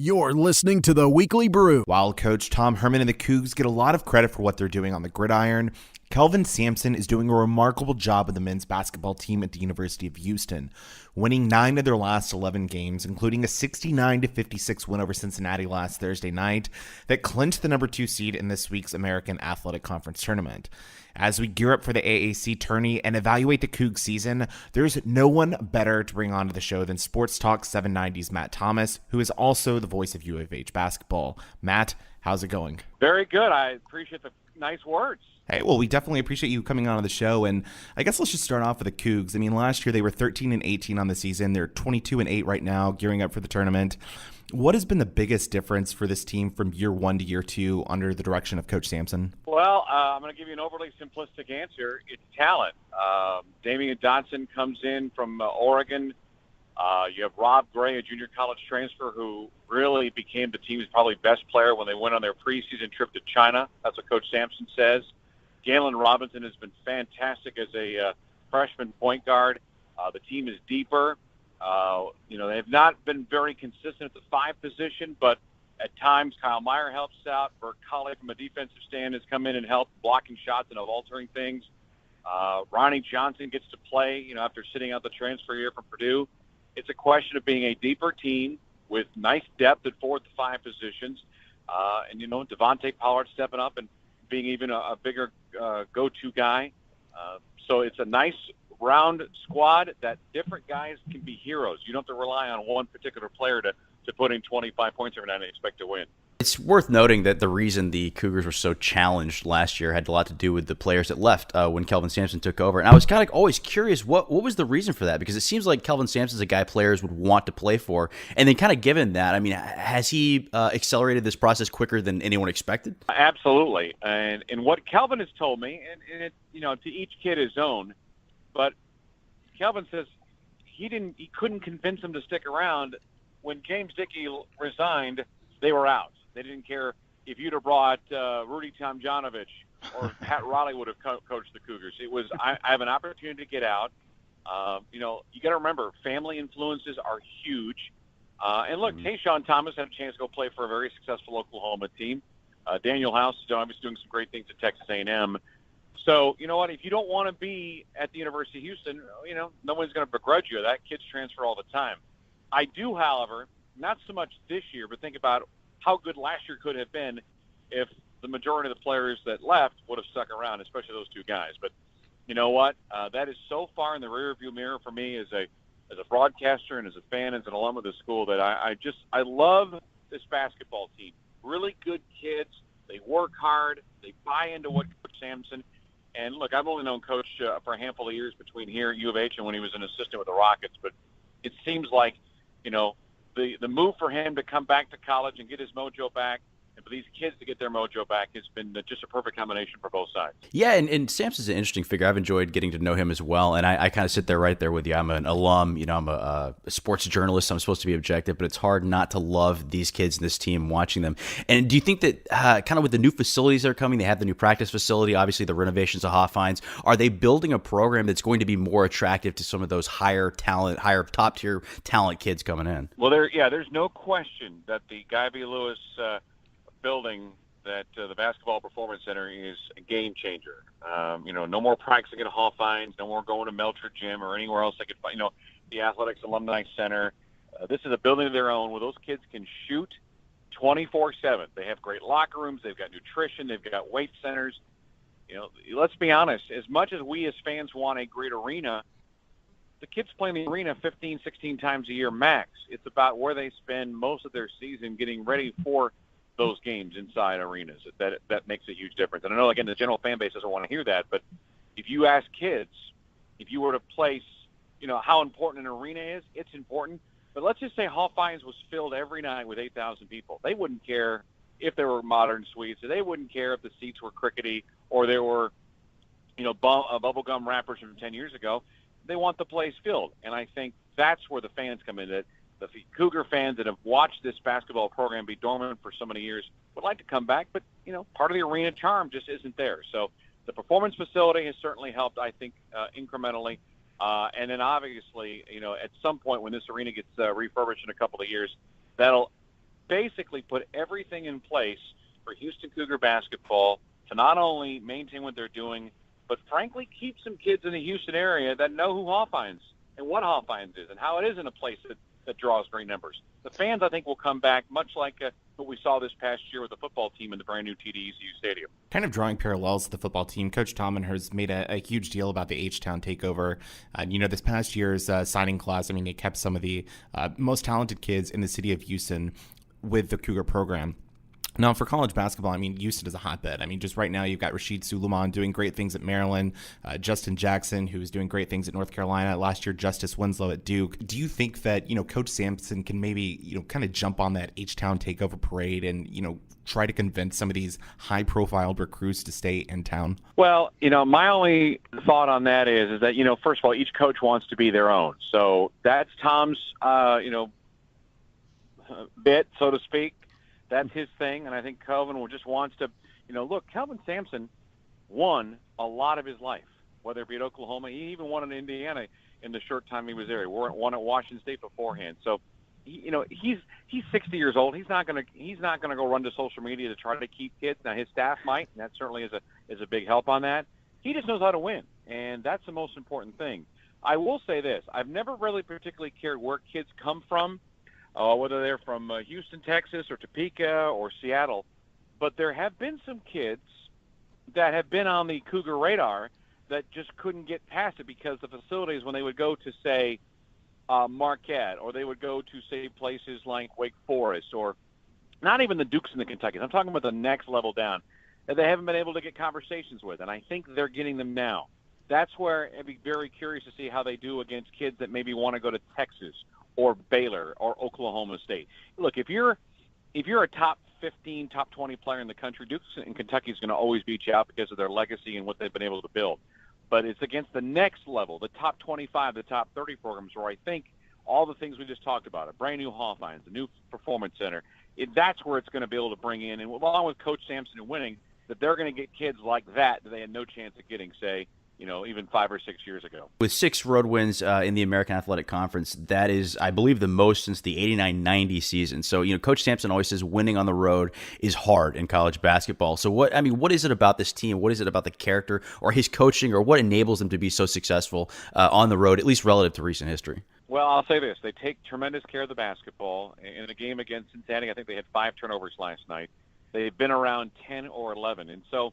You're listening to the Weekly Brew. While Coach Tom Herman and the Cougs get a lot of credit for what they're doing on the gridiron, Kelvin Sampson is doing a remarkable job with the men's basketball team at the University of Houston, winning 9 of their last 11 games, including a 69-56 win over Cincinnati last Thursday night that clinched the number 2 seed in this week's American Athletic Conference tournament. As we gear up for the AAC tourney and evaluate the Cougs season, there's no one better to bring onto the show than Sports Talk 790's Matt Thomas, who is also the voice of U of H basketball. Matt, how's it going? Very good. I appreciate the nice words. Hey, well, we definitely appreciate you coming on the show, and I guess let's just start off with the Cougs. I mean, last year they were 13-18 on the season. They're 22-8 right now, gearing up for the tournament. What has been the biggest difference for this team from year 1 to year 2 under the direction of Coach Sampson? Well, I'm going to give you an overly simplistic answer. It's talent. Damyean Dotson comes in from Oregon. You have Rob Gray, a junior college transfer, who really became the team's probably best player when they went on their preseason trip to China. That's what Coach Sampson says. Galen Robinson has been fantastic as a freshman point guard. The team is deeper. They have not been very consistent at the 5 position, but at times Kyle Meyer helps out. Bert Colley from a defensive stand has come in and helped blocking shots and of altering things. Ronnie Johnson gets to play, after sitting out the transfer year from Purdue. It's a question of being a deeper team with nice depth at 4 to 5 positions. Devonta Pollard stepping up and being even a bigger go-to guy. So it's a nice round squad that different guys can be heroes. You don't have to rely on one particular player to put in 25 points every night and expect to win. It's worth noting that the reason the Cougars were so challenged last year had a lot to do with the players that left when Kelvin Sampson took over. And I was kind of always curious, what was the reason for that? Because it seems like Kelvin Sampson's a guy players would want to play for. And then kind of given that, I mean, has he accelerated this process quicker than anyone expected? Absolutely. And what Kelvin has told me, and it, to each kid his own, but Kelvin says he couldn't convince him to stick around. When James Dickey resigned, they were out. They didn't care if you'd have brought Rudy Tomjanovich or Pat Riley would have coached the Cougars. It was, I have an opportunity to get out. You got to remember, family influences are huge. And look, TaShawn Thomas had a chance to go play for a very successful Oklahoma team. Danuel House is obviously doing some great things at Texas A&M. So, you know what, if you don't want to be at the University of Houston, no one's going to begrudge you that. Kids transfer all the time. I do, however, not so much this year, but think about how good last year could have been if the majority of the players that left would have stuck around, especially those 2 guys. But you know what? That is so far in the rearview mirror for me as a broadcaster and as a fan, as an alum of the school, that I love this basketball team. Really good kids. They work hard. They buy into what Coach Sampson. And look, I've only known Coach for a handful of years between here at U of H and when he was an assistant with the Rockets. But it seems like, the move for him to come back to college and get his mojo back, and for these kids to get their mojo back, has been just a perfect combination for both sides. Yeah, and Sampson's an interesting figure. I've enjoyed getting to know him as well, and I kind of sit there right there with you. I'm an alum, I'm a sports journalist. I'm supposed to be objective, but it's hard not to love these kids and this team, watching them. And do you think that kind of with the new facilities that are coming, they have the new practice facility, obviously the renovations of Hofheinz, are they building a program that's going to be more attractive to some of those higher top-tier talent kids coming in? Well, there's no question that the Guy B. Lewis building that the Basketball Performance Center is a game changer. No more practicing at Hofheinz, no more going to Melcher Gym or anywhere else they could find, the Athletics Alumni Center. This is a building of their own where those kids can shoot 24/7. They have great locker rooms, they've got nutrition, they've got weight centers. Let's be honest, as much as we as fans want a great arena, the kids play in the arena 15, 16 times a year max. It's about where they spend most of their season getting ready for those games inside arenas. That makes a huge difference. And I know, again, the general fan base doesn't want to hear that, but if you ask kids, if you were to place, how important an arena is, it's important. But let's just say Hofheinz was filled every night with 8,000 people. They wouldn't care if there were modern suites. They wouldn't care if the seats were crickety or there were, bubblegum wrappers from 10 years ago. They want the place filled. And I think that's where the fans come in, that the Cougar fans that have watched this basketball program be dormant for so many years would like to come back, but, part of the arena charm just isn't there. So the performance facility has certainly helped, I think, incrementally. And then obviously, at some point when this arena gets refurbished in a couple of years, that'll basically put everything in place for Houston Cougar basketball to not only maintain what they're doing, but frankly keep some kids in the Houston area that know who Hofheinz and what Hofheinz is and how it is in a place that draws great numbers. The fans, I think, will come back much like what we saw this past year with the football team in the brand new TD ECU Stadium. Kind of drawing parallels to the football team, Coach Tomlin has made a huge deal about the H-Town takeover. This past year's signing class, they kept some of the most talented kids in the city of Houston with the Cougar program. Now, for college basketball, Houston is a hotbed. Just right now, you've got Rashid Suleiman doing great things at Maryland, Justin Jackson, who's doing great things at North Carolina. Last year, Justice Winslow at Duke. Do you think that, Coach Sampson can maybe, kind of jump on that H-Town takeover parade and, try to convince some of these high-profile recruits to stay in town? Well, my only thought on that is that, first of all, each coach wants to be their own. So that's Tom's, bit, so to speak. That's his thing, and I think Kelvin just wants to, look, Kelvin Sampson won a lot of his life, whether it be at Oklahoma. He even won in Indiana in the short time he was there. He won at Washington State beforehand. So, he's 60 years old. He's not going to go run to social media to try to keep kids. Now, his staff might, and that certainly is a big help on that. He just knows how to win, and that's the most important thing. I will say this. I've never really particularly cared where kids come from, whether they're from Houston, Texas, or Topeka, or Seattle. But there have been some kids that have been on the Cougar radar that just couldn't get past it because the facilities, when they would go to, say, Marquette, or they would go to, say, places like Wake Forest, or not even the Dukes and the Kentuckys. I'm talking about the next level down that they haven't been able to get conversations with, and I think they're getting them now. That's where I'd be very curious to see how they do against kids that maybe want to go to Texas or Baylor or Oklahoma State. Look, if you're a top 15, top 20 player in the country, Dukes and Kentucky is going to always beat you out because of their legacy and what they've been able to build. But it's against the next level, the top 25, the top 30 programs, where I think all the things we just talked about, a brand new Hofheinz, a new performance center, that's where it's going to be able to bring in, and along with Coach Sampson and winning, that they're going to get kids like that they had no chance of getting, say, even 5 or 6 years ago. With 6 road wins in the American Athletic Conference, that is, I believe, the most since the 89-90 season. So, Coach Sampson always says winning on the road is hard in college basketball. So what is it about this team? What is it about the character or his coaching, or what enables them to be so successful on the road, at least relative to recent history? Well, I'll say this. They take tremendous care of the basketball. In the game against Cincinnati, I think they had 5 turnovers last night. They've been around 10 or 11. And so,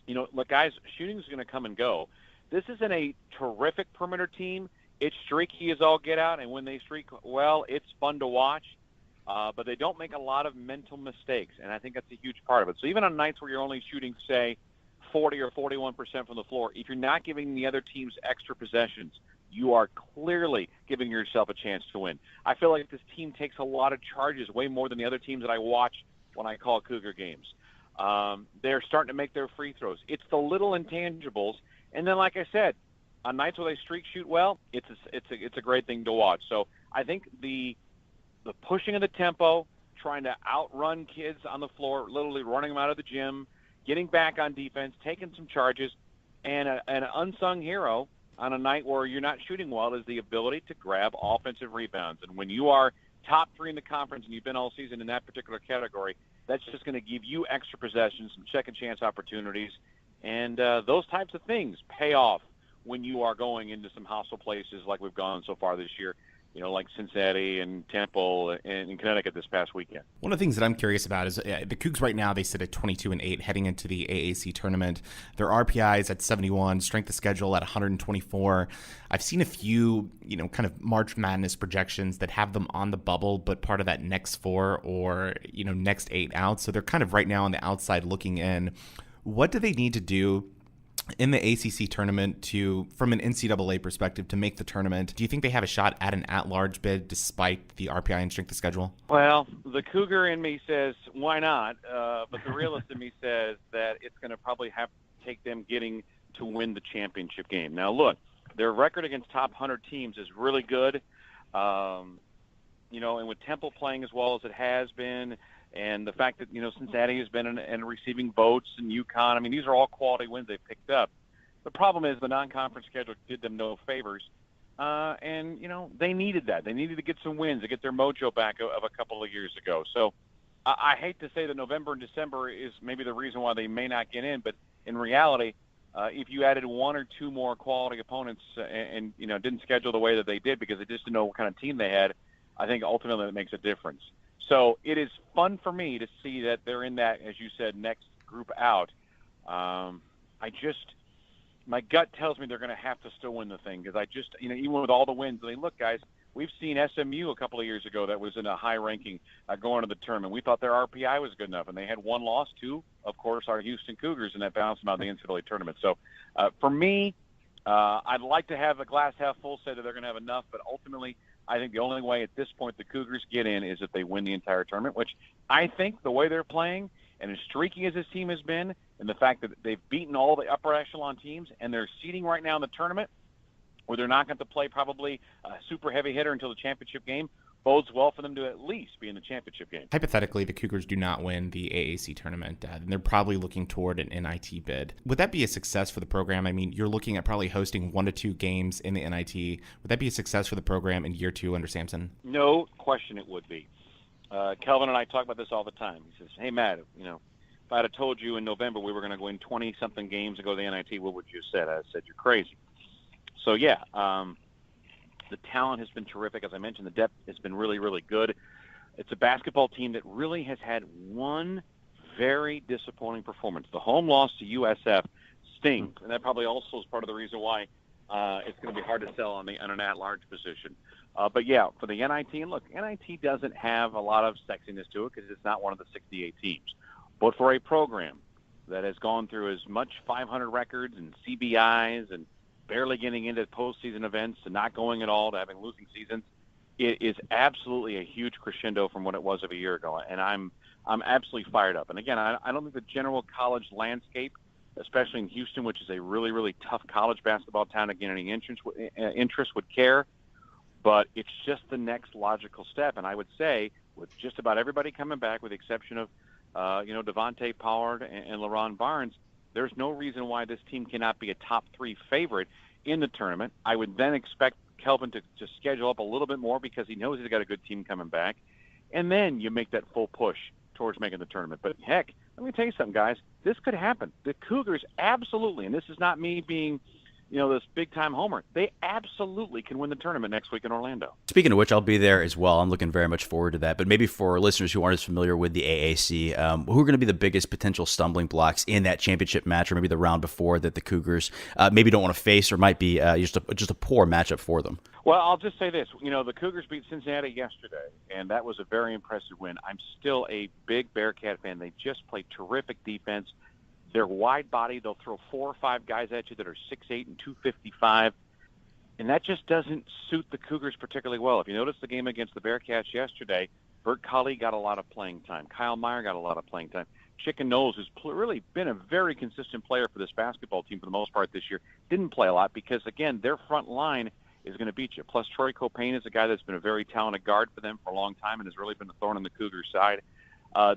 look, guys, shooting is going to come and go. This isn't a terrific perimeter team. It's streaky as all get out, and when they streak well, it's fun to watch. But they don't make a lot of mental mistakes, and I think that's a huge part of it. So even on nights where you're only shooting, say, 40 or 41% from the floor, if you're not giving the other teams extra possessions, you are clearly giving yourself a chance to win. I feel like this team takes a lot of charges, way more than the other teams that I watch when I call Cougar games. They're starting to make their free throws. It's the little intangibles. And then, like I said, on nights where they streak shoot well, it's a great thing to watch. So I think the pushing of the tempo, trying to outrun kids on the floor, literally running them out of the gym, getting back on defense, taking some charges, and an unsung hero on a night where you're not shooting well is the ability to grab offensive rebounds. And when you are top 3 in the conference and you've been all season in that particular category, that's just going to give you extra possessions, some second chance opportunities. And those types of things pay off when you are going into some hostile places like we've gone so far this year, like Cincinnati and Temple and Connecticut this past weekend. One of the things that I'm curious about is the Cougs right now, they sit at 22-8 heading into the AAC tournament. Their RPI is at 71, strength of schedule at 124. I've seen a few, kind of March Madness projections that have them on the bubble, but part of that next 4 or, next 8 out. So they're kind of right now on the outside looking in. What do they need to do in the ACC tournament from an NCAA perspective, to make the tournament? Do you think they have a shot at an at-large bid despite the RPI and strength of schedule? Well, the Cougar in me says, why not? But the realist in me says that it's going to probably have to take them getting to win the championship game. Now, look, their record against top 100 teams is really good. And with Temple playing as well as it has been, and the fact that, Cincinnati has been in receiving votes, and UConn, these are all quality wins they've picked up. The problem is the non-conference schedule did them no favors. and they needed that. They needed to get some wins to get their mojo back of a couple of years ago. So I hate to say that November and December is maybe the reason why they may not get in, but in reality, if you added one or two more quality opponents and didn't schedule the way that they did because they just didn't know what kind of team they had, I think ultimately it makes a difference. So it is fun for me to see that they're in that, as you said, next group out. My gut tells me they're going to have to still win the thing because even with all the wins, look, guys, we've seen SMU a couple of years ago that was in a high ranking going to the tournament. We thought their RPI was good enough, and they had one loss to, of course, our Houston Cougars, and that bounced them out of the NCAA tournament. So for me, I'd like to have a glass half full, say that they're going to have enough, but ultimately I think the only way at this point the Cougars get in is if they win the entire tournament, which I think the way they're playing and as streaky as this team has been and the fact that they've beaten all the upper echelon teams and they're seeding right now in the tournament where they're not going to play probably a super heavy hitter until the championship game bodes well for them to at least be in the championship game. Hypothetically, the Cougars do not win the AAC tournament, and they're probably looking toward an NIT bid. Would that be a success for the program? I mean, you're looking at probably hosting 1 to 2 games in the NIT. Would that be a success for the program in year 2 under Sampson? No question it would be. Kelvin and I talk about this all the time. He says, hey, Matt, if I had told you in November we were going to win 20-something games and go to the NIT, what would you have said? I said, you're crazy. So, yeah, the talent has been terrific. As I mentioned, the depth has been really, really good. It's a basketball team that really has had one very disappointing performance. The home loss to USF stings, and that probably also is part of the reason why it's going to be hard to sell on an at-large position. But, yeah, for the NIT, and look, NIT doesn't have a lot of sexiness to it because it's not one of the 68 teams. But for a program that has gone through as much 500 records and CBIs and barely getting into postseason events to not going at all to having losing seasons, it is absolutely a huge crescendo from what it was of a year ago. And I'm absolutely fired up. And again, I don't think the general college landscape, especially in Houston, which is a really, really tough college basketball town to get any interest would care. But it's just the next logical step. And I would say with just about everybody coming back, with the exception of, Devonta Pollard and LaRon Barnes, there's no reason why this team cannot be a top 3 favorite in the tournament. I would then expect Kelvin to schedule up a little bit more because he knows he's got a good team coming back. And then you make that full push towards making the tournament. But, heck, let me tell you something, guys. This could happen. The Cougars absolutely, and this is not me being this big-time homer, they absolutely can win the tournament next week in Orlando. Speaking of which, I'll be there as well. I'm looking very much forward to that. But maybe for listeners who aren't as familiar with the AAC, who are going to be the biggest potential stumbling blocks in that championship match or maybe the round before that the Cougars maybe don't want to face or might be just a poor matchup for them? Well, I'll just say this. The Cougars beat Cincinnati yesterday, and that was a very impressive win. I'm still a big Bearcat fan. They just play terrific defense. They're wide body. They'll throw 4 or 5 guys at you that are 6'8" and 255. And that just doesn't suit the Cougars particularly well. If you notice the game against the Bearcats yesterday, Bert Colley got a lot of playing time. Kyle Meyer got a lot of playing time. Chicken Knowles, who's really been a very consistent player for this basketball team for the most part this year, didn't play a lot because, again, their front line is going to beat you. Plus, Troy Copain is a guy that's been a very talented guard for them for a long time and has really been a thorn in the Cougars' side.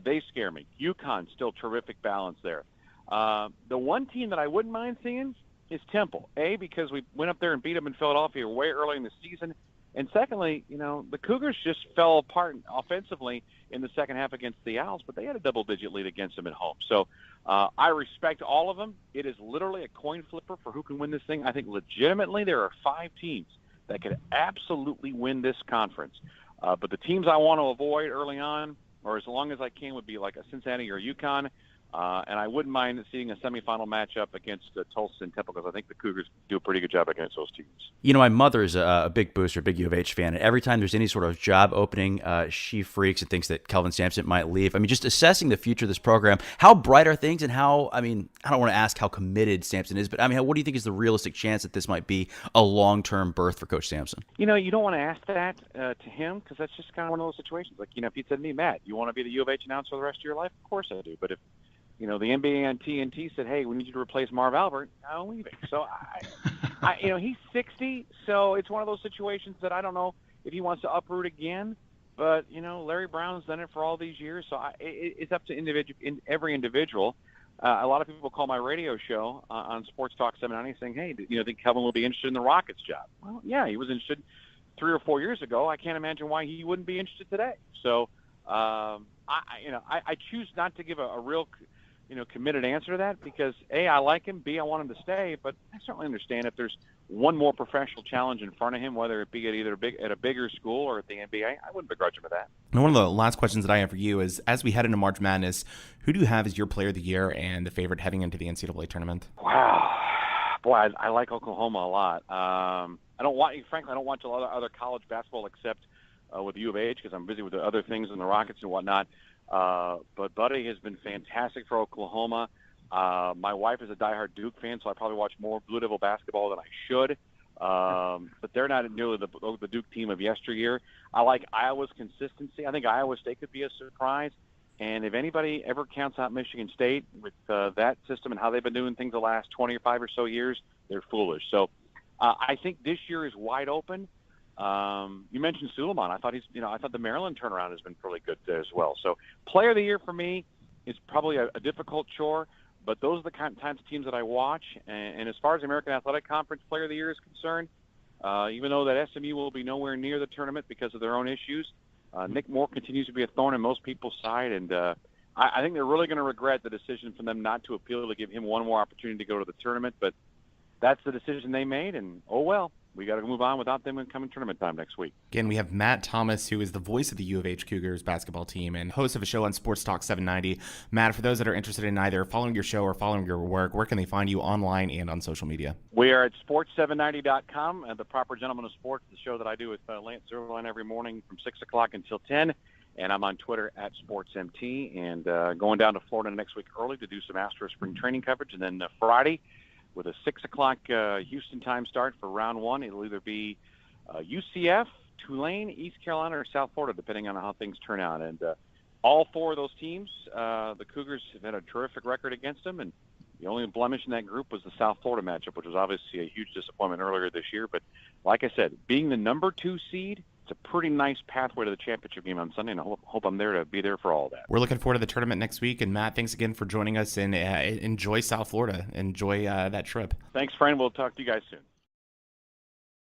They scare me. UConn, still terrific balance there. The one team that I wouldn't mind seeing is Temple. Because we went up there and beat them in Philadelphia way early in the season. And secondly, the Cougars just fell apart offensively in the second half against the Owls, but they had a double-digit lead against them at home. So I respect all of them. It is literally a coin flipper for who can win this thing. I think legitimately there are 5 teams that could absolutely win this conference. But the teams I want to avoid early on, or as long as I can, would be like a Cincinnati or UConn. And I wouldn't mind seeing a semifinal matchup against Tulsa and Temple because I think the Cougars do a pretty good job against those teams. My mother is a big Booster, big U of H fan, and every time there's any sort of job opening, she freaks and thinks that Kelvin Sampson might leave. Just assessing the future of this program, how bright are things and how, I don't want to ask how committed Sampson is, but what do you think is the realistic chance that this might be a long-term berth for Coach Sampson? You don't want to ask that to him because that's just kind of one of those situations. Like, if you said to me, Matt, you want to be the U of H announcer for the rest of your life? Of course I do. But if the NBA on TNT said, hey, we need you to replace Marv Albert, I'm leaving. So, he's 60, so it's one of those situations that I don't know if he wants to uproot again. But, Larry Brown's done it for all these years, so it's up to every individual. a lot of people call my radio show on Sports Talk 790 saying, hey, think Kelvin will be interested in the Rockets job? Well, yeah, he was interested 3 or 4 years ago. I can't imagine why he wouldn't be interested today. So, I choose not to give a real, committed answer to that because A, I like him, B, I want him to stay, but I certainly understand if there's one more professional challenge in front of him, whether it be at a bigger school or at the NBA, I wouldn't begrudge him for that. And one of the last questions that I have for you is, as we head into March Madness, who do you have as your player of the year and the favorite heading into the NCAA tournament? Wow. Boy, I like Oklahoma a lot. I don't watch a lot of other college basketball except with U of H because I'm busy with the other things and the Rockets and whatnot. But Buddy has been fantastic for Oklahoma. My wife is a diehard Duke fan, so I probably watch more Blue Devil basketball than I should. But they're not nearly the Duke team of yesteryear. I like Iowa's consistency. I think Iowa State could be a surprise. And if anybody ever counts out Michigan State with that system and how they've been doing things the last 25 or so years, they're foolish. So I think this year is wide open. You mentioned Suleiman. I thought I thought the Maryland turnaround has been pretty good as well. So player of the year for me is probably a difficult chore, but those are the kinds of teams that I watch. And as far as the American Athletic Conference player of the year is concerned, even though that SMU will be nowhere near the tournament because of their own issues, Nick Moore continues to be a thorn in most people's side. And I think they're really going to regret the decision for them not to appeal to give him one more opportunity to go to the tournament. But that's the decision they made, and oh well. We got to move on without them in coming tournament time next week. Again, we have Matt Thomas, who is the voice of the U of H Cougars basketball team and host of a show on Sports Talk 790. Matt, for those that are interested in either following your show or following your work, where can they find you online and on social media? We are at sports790.com, the proper gentleman of sports, the show that I do with Lance Zerline every morning from 6 o'clock until 10. And I'm on Twitter at SportsMT, and going down to Florida next week early to do some Astro spring training coverage. And then Friday, with a 6 o'clock Houston time start for round one, it'll either be UCF, Tulane, East Carolina, or South Florida, depending on how things turn out. And all 4 of those teams, the Cougars have had a terrific record against them, and the only blemish in that group was the South Florida matchup, which was obviously a huge disappointment earlier this year. But like I said, being the number 2 seed, it's a pretty nice pathway to the championship game on Sunday, and I hope I'm there to be there for all that. We're looking forward to the tournament next week, and Matt, thanks again for joining us, and enjoy South Florida. Enjoy that trip. Thanks, friend. We'll talk to you guys soon.